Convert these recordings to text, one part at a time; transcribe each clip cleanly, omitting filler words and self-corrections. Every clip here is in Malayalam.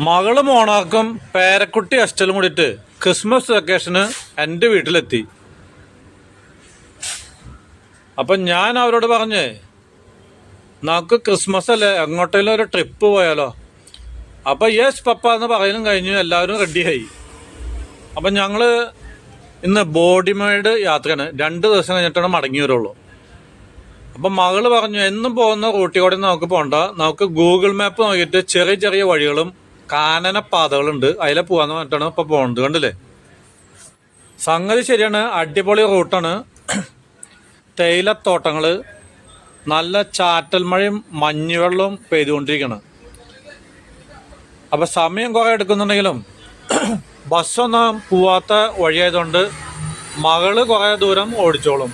മകള് മോണാർക്കും പേരക്കുട്ടി അസ്റ്റലും കൂടിയിട്ട് ക്രിസ്മസ് വെക്കേഷന് എൻ്റെ വീട്ടിലെത്തി. അപ്പം ഞാൻ അവരോട് പറഞ്ഞേ, നമുക്ക് ക്രിസ്മസ് അല്ലേ, എങ്ങോട്ടേലും ഒരു ട്രിപ്പ് പോയാലോ. അപ്പം യെസ് പപ്പ എന്ന് പറയലും കഴിഞ്ഞു, എല്ലാവരും റെഡിയായി. അപ്പം ഞങ്ങൾ ഇന്ന് ബോഡിമേഡ് യാത്രയാണ്. 2 ദിവസം കഴിഞ്ഞിട്ടാണ് മടങ്ങി വരുള്ളൂ. അപ്പം മകള് പറഞ്ഞു, എന്നും പോകുന്ന റൂട്ടിൽ കൂടെ നമുക്ക് പോകണ്ട, നമുക്ക് ഗൂഗിൾ മാപ്പ് നോക്കിയിട്ട് ചെറിയ ചെറിയ വഴികളും കാനന പാതകളുണ്ട്, അതിലെ പോകാന്ന് പറഞ്ഞിട്ടാണ് ഇപ്പൊ പോകുന്നത്. കണ്ടില്ലേ, സംഗതി ശരിയാണ്, അടിപൊളി റൂട്ടാണ്. തേയിലത്തോട്ടങ്ങള്, നല്ല ചാറ്റൽ മഴയും മഞ്ഞുവെള്ളവും പെയ്തുകൊണ്ടിരിക്കണം. അപ്പൊ സമയം കുറെ എടുക്കുന്നുണ്ടെങ്കിലും ബസ്സൊന്നും പോവാത്ത വഴിയായതുകൊണ്ട് മകള് കുറെ ദൂരം ഓടിച്ചോളും.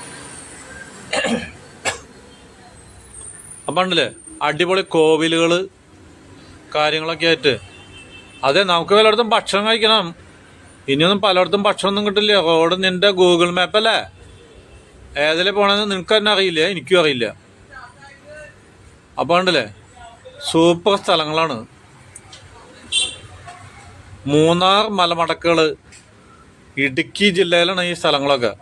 അപ്പം ഉണ്ടല്ലേ, അടിപൊളി കോവിലുകള് കാര്യങ്ങളൊക്കെ ആയിട്ട്. അതെ, നമുക്ക് പലയിടത്തും ഭക്ഷണം കഴിക്കണം. ഇനിയൊന്നും പലയിടത്തും ഭക്ഷണമൊന്നും കിട്ടില്ല. റോഡ് നിന്റെ ഗൂഗിൾ മാപ്പല്ലേ, ഏതിലെ പോകണമെന്ന് നിനക്ക് തന്നെ അറിയില്ല, എനിക്കും അറിയില്ല. അപ്പം ഉണ്ടല്ലേ, സൂപ്പർ സ്ഥലങ്ങളാണ്. മൂന്നാർ മലമടക്കുകൾ, ഇടുക്കി ജില്ലയിലാണ് ഈ സ്ഥലങ്ങളൊക്കെ.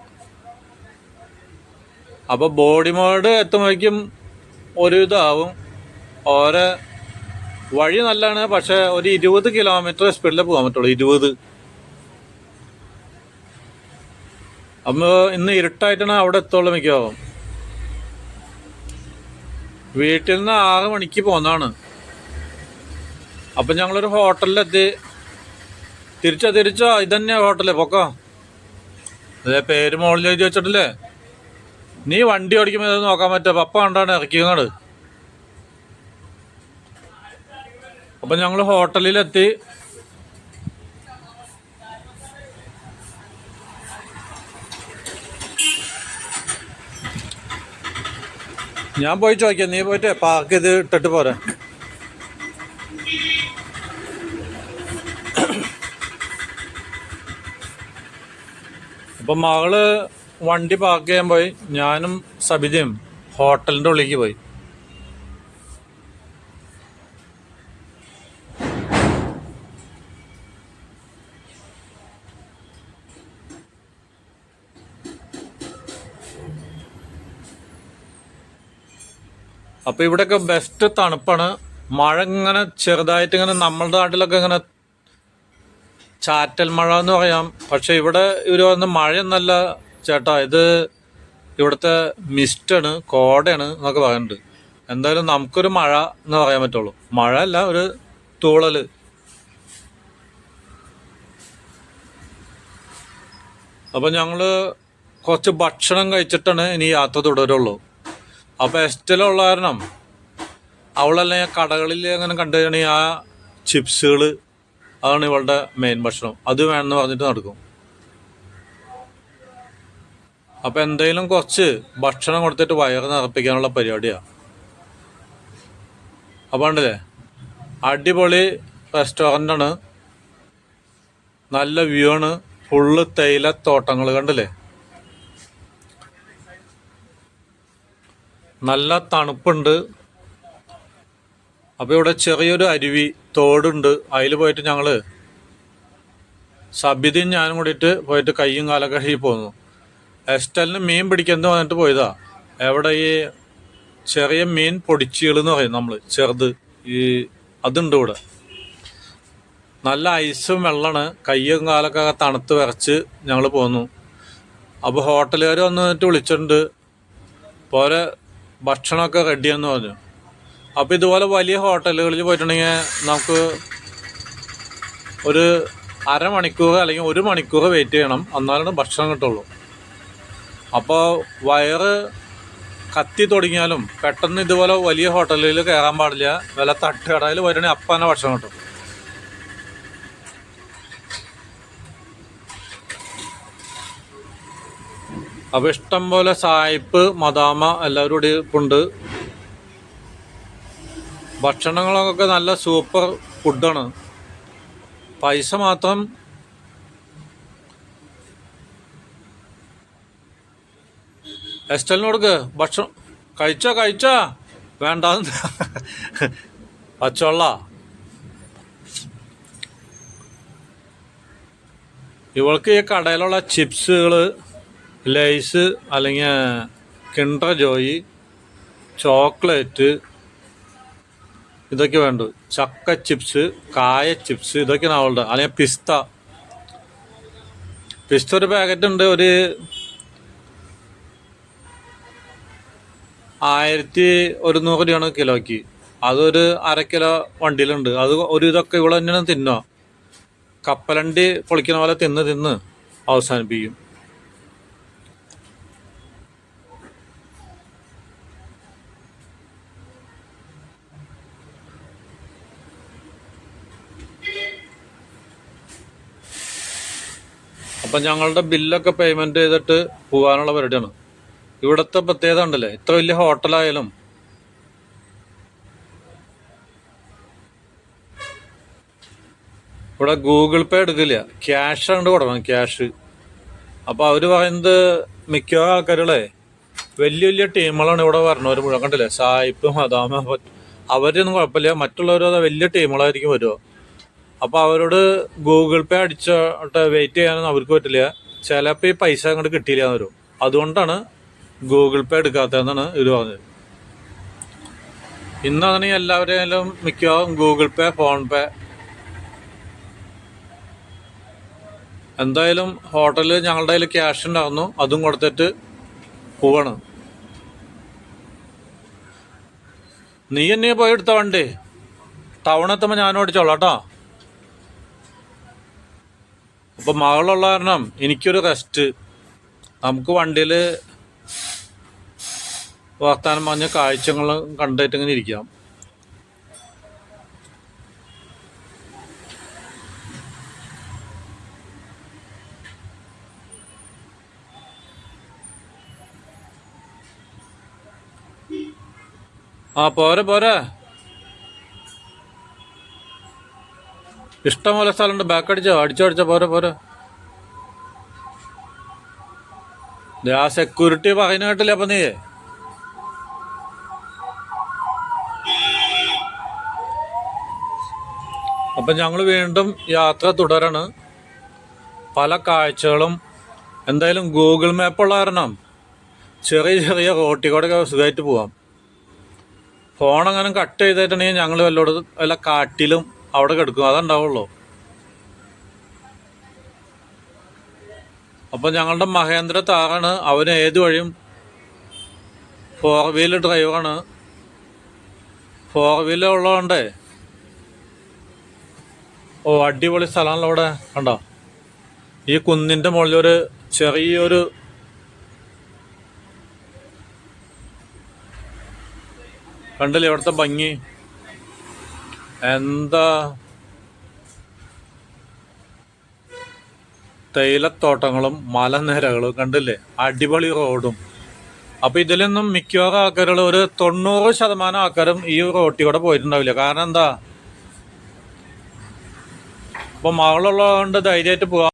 അപ്പോൾ ബോഡിമേഡ് എത്തുമ്പോഴേക്കും ഒരു ഇതാവും. ഓരോ വഴി നല്ലതാണ്, പക്ഷെ ഒരു 20 കിലോമീറ്റർ സ്പീഡിൽ പോകാൻ പറ്റുള്ളൂ. 20. അപ്പോൾ ഇന്ന് ഇരുട്ടായിട്ടാണ് അവിടെ എത്തുള്ളൂ മിക്കവാറും. വീട്ടിൽ നിന്ന് 6 മണിക്ക് പോന്നതാണ്. അപ്പം ഞങ്ങളൊരു ഹോട്ടലിലെത്തി. തിരിച്ചോ ഇതന്നെയാ ഹോട്ടല്, പൊക്കോ. അതേ പേര് മോളിൽ എഴുതി വെച്ചിട്ടില്ലേ. നീ വണ്ടി ഓടിക്കുമ്പോൾ ഇത് നോക്കാൻ പറ്റുക, പപ്പ കണ്ടാണ് ഇറക്കിയങ്ങാട്. അപ്പം ഞങ്ങൾ ഹോട്ടലിലെത്തി. ഞാൻ പോയി ചോദിക്കാം, നീ പോയിട്ട് പാർക്ക് ചെയ്ത് ഇട്ടിട്ട് പോരെ. അപ്പം മകള് വണ്ടി പാർക്ക് ചെയ്യാൻ പോയി, ഞാനും സബിതയും ഹോട്ടലിൻ്റെ ഉള്ളിലേക്ക് പോയി. അപ്പോൾ ഇവിടെയൊക്കെ ബെസ്റ്റ് തണുപ്പാണ്. മഴ ഇങ്ങനെ ചെറുതായിട്ട് ഇങ്ങനെ, നമ്മളുടെ നാട്ടിലൊക്കെ ഇങ്ങനെ ചാറ്റൽ മഴ എന്ന് പറയാം. പക്ഷെ ഇവിടെ ഇവർ വന്ന് മഴയൊന്നല്ല ചേട്ടാ, ഇത് ഇവിടുത്തെ മിസ്റ്റാണ്, കോടയാണ് എന്നൊക്കെ പറയുന്നുണ്ട്. എന്തായാലും നമുക്കൊരു മഴ എന്ന് പറയാൻ പറ്റുള്ളൂ, മഴ അല്ല, ഒരു തൂളല്. അപ്പം ഞങ്ങൾ കുറച്ച് ഭക്ഷണം കഴിച്ചിട്ടാണ് ഇനി യാത്ര തുടരുള്ളൂ. അപ്പോൾ എസ്റ്റലുള്ള കാരണം അവളെല്ലാം കടകളിൽ അങ്ങനെ കണ്ടു കഴിഞ്ഞാൽ ആ ചിപ്സുകൾ, അതാണ് ഇവളുടെ മെയിൻ ഭക്ഷണം. അത് വേണമെന്ന് പറഞ്ഞിട്ട് നടക്കും. അപ്പം എന്തെങ്കിലും കുറച്ച് ഭക്ഷണം കൊടുത്തിട്ട് വയറ് നിറപ്പിക്കാനുള്ള പരിപാടിയാണ്. അപ്പോൾ ഉണ്ടല്ലേ, അടിപൊളി റെസ്റ്റോറൻ്റാണ്, നല്ല വ്യൂ ആണ്, ഫുള്ള് തേയിലത്തോട്ടങ്ങൾ. കണ്ടില്ലേ, നല്ല തണുപ്പുണ്ട്. അപ്പോൾ ഇവിടെ ചെറിയൊരു അരുവി, തോടുണ്ട്. അതിൽ പോയിട്ട് ഞങ്ങൾ സബിതയും ഞാനും കൂടിയിട്ട് പോയിട്ട് കയ്യും കാലൊക്കെ കഴുകി പോന്നു. എസ്റ്റലിന് മീൻ പിടിക്കുന്നത് വന്നിട്ട് പോയതാ. എവിടെ ഈ ചെറിയ മീൻ പൊടിച്ചുകൾ എന്ന് പറയും നമ്മൾ, ചെറുത്, ഈ അതുണ്ട് ഇവിടെ. നല്ല ഐസും വെള്ളമാണ്, കയ്യും കാലൊക്കെ തണുത്ത് വിറച്ച് ഞങ്ങൾ പോന്നു. അപ്പോൾ ഹോട്ടലുകാർ വന്നിട്ട് വിളിച്ചിട്ടുണ്ട്, പോലെ ഭക്ഷണമൊക്കെ റെഡിയാന്ന് പറഞ്ഞു. അപ്പോൾ ഇതുപോലെ വലിയ ഹോട്ടലുകളിൽ പോയിട്ടുണ്ടെങ്കിൽ നമുക്ക് ഒരു അരമണിക്കൂർ അല്ലെങ്കിൽ 1 മണിക്കൂർ വെയിറ്റ് ചെയ്യണം, എന്നാലാണ് ഭക്ഷണം കിട്ടുള്ളൂ. അപ്പോൾ വയറ് കത്തി തുടങ്ങിയാലും പെട്ടെന്ന് ഇതുപോലെ വലിയ ഹോട്ടലിൽ കയറാൻ പാടില്ല. വില തട്ടുകടയിൽ പോയിട്ടുണ്ടെങ്കിൽ അപ്പം തന്നെ ഭക്ഷണം കിട്ടും. അപ്പോൾ ഇഷ്ടം പോലെ സായിപ്പ്, മദാമ എല്ലാവരും കൂടി ഉണ്ട്. ഭക്ഷണങ്ങളൊക്കെ നല്ല സൂപ്പർ ഫുഡാണ്. പൈസ മാത്രം എസ്റ്റലിനോടുക്ക് ഭക്ഷണം കഴിച്ചാ വേണ്ട പച്ചവെള്ള ഇവൾക്ക് ഈ കടയിലുള്ള ചിപ്സുകൾ, ലേസ് അല്ലെങ്കിൽ കിൻഡർ ജോയി, ചോക്ലേറ്റ്, ഇതൊക്കെ വേണ്ടു. ചക്ക ചിപ്സ്, കായ ചിപ്സ്, ഇതൊക്കെയാണ് അവളുടെ. അല്ലെങ്കിൽ പിസ്ത ഒരു പാക്കറ്റ് ഉണ്ട്, ഒരു 1100 രൂപയാണ് കിലോയ്ക്ക്. അതൊരു 1/2 കിലോ വണ്ടിയിലുണ്ട്. അത് ഒരു ഇതൊക്കെ ഇവിടെ തന്നെയാണ് തിന്നുക. കപ്പലണ്ടി പൊളിക്കുന്ന പോലെ തിന്ന് അവസാനിപ്പിക്കും. അപ്പം ഞങ്ങളുടെ ബില്ലൊക്കെ പേയ്മെൻറ്റ് ചെയ്തിട്ട് പോകാനുള്ള പരിപാടിയാണ്. ഇവിടുത്തെ പ്രത്യേകത ഉണ്ടല്ലേ, ഇത്ര വലിയ ഹോട്ടലായാലും ഇവിടെ ഗൂഗിൾ പേ എടുക്കില്ല, ക്യാഷ് അങ്ങോട്ട് കൊടുക്കണം, ക്യാഷ്. അപ്പോൾ അവർ പറയുന്നത് മിക്ക ആൾക്കാരുകളെ വലിയ വലിയ ടീമുകളാണ് ഇവിടെ വരണവർ മുഴുവൻ. കണ്ടില്ലേ, സായിപ്പ്, മദാമ, അവരൊന്നും കുഴപ്പമില്ല. മറ്റുള്ളവരോ വലിയ ടീമുകളായിരിക്കും വരുമോ. അപ്പോൾ അവരോട് ഗൂഗിൾ പേ അടിച്ചിട്ട് വെയിറ്റ് ചെയ്യാനൊന്നും അവർക്ക് പറ്റില്ല. ചിലപ്പോൾ ഈ പൈസ അങ്ങോട്ട് കിട്ടിയില്ല എന്ന് വരും. അതുകൊണ്ടാണ് ഗൂഗിൾ പേ എടുക്കാത്തതെന്നാണ് ഇവർ പറഞ്ഞത്. ഇന്നാണെങ്കിൽ എല്ലാവരെയും മിക്കവാറും ഗൂഗിൾ പേ, ഫോൺ പേ. എന്തായാലും ഹോട്ടലിൽ ഞങ്ങളുടെ കയ്യിൽ ക്യാഷ് ഉണ്ടായിരുന്നു, അതും കൊടുത്തിട്ട് പോവാണ്. നീ എന്നെ പോയി എടുത്ത വണ്ടി ടൗൺ എത്തുമ്പോൾ ഞാൻ ഓടിച്ചോളാം കേട്ടോ. അപ്പം മകളുള്ള കാരണം എനിക്കൊരു റെസ്റ്റ്. നമുക്ക് വണ്ടിയിൽ വർത്താനം പറഞ്ഞ കാഴ്ചകൾ കണ്ടിട്ട് ഇങ്ങനെ ഇരിക്കാം. പോരെ ഇഷ്ടംപോലെ സ്ഥലമുണ്ട്. ബാക്ക് അടിച്ചോ പോരെ. ആ സെക്യൂരിറ്റി പറയുന്ന കേട്ടില്ല. അപ്പം നീ അപ്പം ഞങ്ങൾ വീണ്ടും യാത്ര തുടരാണ്. പല കാഴ്ചകളും. എന്തായാലും ഗൂഗിൾ മാപ്പുള്ള കാരണം ചെറിയ റോട്ടിൽ കൂടെ സുഖമായിട്ട് പോവാം. ഫോണങ്ങനെ കട്ട് ചെയ്തിട്ടുണ്ടെങ്കിൽ ഞങ്ങൾ വല്ല കാട്ടിലും അവിടെ കിടക്കും, അതുണ്ടാവുള്ളൂ. അപ്പം ഞങ്ങളുടെ മഹേന്ദ്ര താറാണ്. അവന് ഏത് വഴിയും 4 വീലർ ഡ്രൈവറാണ്. 4 വീലർ ഉള്ളതുകൊണ്ടേ അടിപൊളി സ്ഥലമാണല്ലോ അവിടെ. കണ്ടോ, ഈ കുന്നിൻ്റെ മുകളിലൊരു ചെറിയൊരു കണ്ടില്ലേ ഇവിടുത്തെ ഭംഗി എന്താ. തേയിലത്തോട്ടങ്ങളും മലനിരകളും കണ്ടില്ലേ, അടിപൊളി റോഡും. അപ്പം ഇതിലൊന്നും മിക്കവാറും ആൾക്കാരുകൾ, ഒരു 90% ആൾക്കാരും ഈ റോട്ടിൽ കൂടെ പോയിട്ടുണ്ടാവില്ല. കാരണം എന്താ, ഇപ്പം മകളുള്ളതുകൊണ്ട് ധൈര്യമായിട്ട് പോവാം.